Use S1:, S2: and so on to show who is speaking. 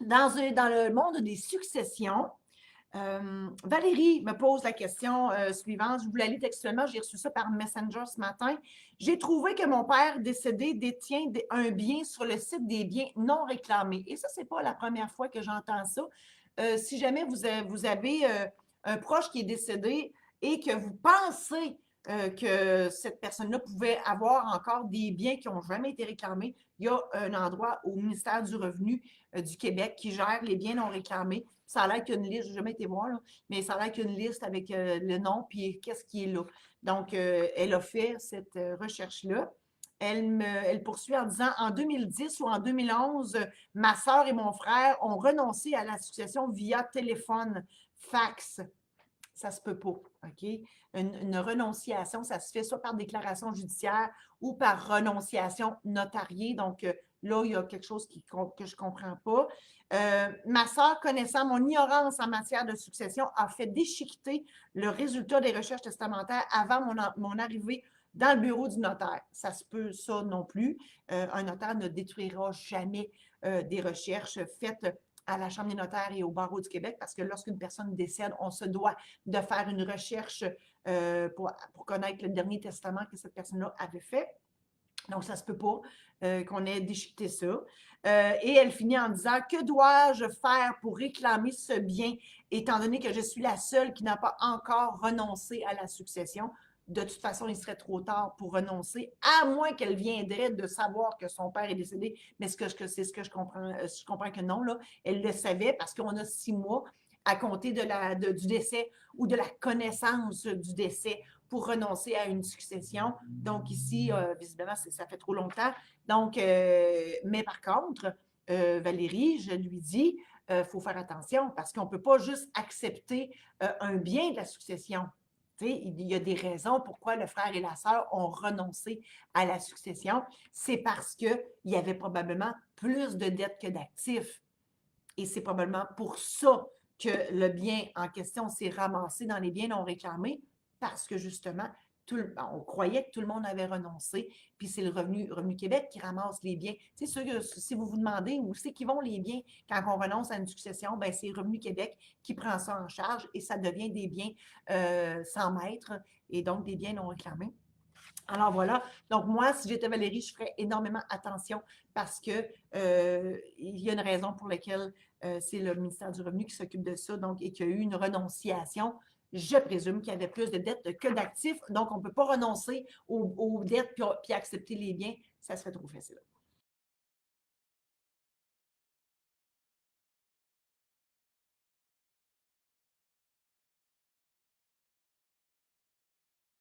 S1: Dans le monde des successions, Valérie me pose la question suivante. Je vous la lis textuellement. J'ai reçu ça par Messenger ce matin. J'ai trouvé que mon père décédé détient un bien sur le site des biens non réclamés. Et ça, c'est pas la première fois que j'entends ça. Si jamais vous avez un proche qui est décédé et que vous pensez que cette personne-là pouvait avoir encore des biens qui n'ont jamais été réclamés, il y a un endroit au ministère du Revenu du Québec qui gère les biens non réclamés. Ça a l'air qu'il y a une liste, je n'ai jamais été voir, là, mais ça a l'air qu'il y a une liste avec le nom puis qu'est-ce qui est là. Donc, elle a fait cette recherche-là. Elle poursuit en disant, en 2010 ou en 2011, ma sœur et mon frère ont renoncé à la succession via téléphone, fax. Ça se peut pas, OK? Une renonciation, ça se fait soit par déclaration judiciaire ou par renonciation notariée. Donc, là, il y a quelque chose que je ne comprends pas. Ma sœur, connaissant mon ignorance en matière de succession, a fait déchiqueter le résultat des recherches testamentaires avant mon arrivée dans le bureau du notaire. Ça se peut, ça non plus. Un notaire ne détruira jamais des recherches faites à la Chambre des notaires et au Barreau du Québec, parce que lorsqu'une personne décède, on se doit de faire une recherche pour connaître le dernier testament que cette personne-là avait fait. Donc, ça ne se peut pas qu'on ait déchiqueté ça. Et elle finit en disant, que dois-je faire pour réclamer ce bien, étant donné que je suis la seule qui n'a pas encore renoncé à la succession? De toute façon, il serait trop tard pour renoncer, à moins qu'elle viendrait de savoir que son père est décédé. Mais c'est ce que je comprends. Je comprends que non, là. Elle le savait parce qu'on a 6 mois à compter du décès ou de la connaissance du décès pour renoncer à une succession. Donc ici, visiblement, ça fait trop longtemps. Donc, mais par contre, Valérie, je lui dis, faut faire attention parce qu'on ne peut pas juste accepter un bien de la succession. Il y a des raisons pourquoi le frère et la sœur ont renoncé à la succession. C'est parce qu'il y avait probablement plus de dettes que d'actifs. Et c'est probablement pour ça que le bien en question s'est ramassé dans les biens non réclamés, parce que justement, on croyait que tout le monde avait renoncé, puis c'est le Revenu Québec qui ramasse les biens. C'est sûr que si vous vous demandez où c'est qu'ils vont les biens quand on renonce à une succession, ben c'est Revenu Québec qui prend ça en charge et ça devient des biens sans maître et donc des biens non réclamés. Alors voilà, donc moi, si j'étais Valérie, je ferais énormément attention parce que il y a une raison pour laquelle c'est le ministère du Revenu qui s'occupe de ça, donc, et qu'il y a eu une renonciation. Je présume qu'il y avait plus de dettes que d'actifs, donc on ne peut pas renoncer aux dettes puis accepter les biens, ça serait trop facile.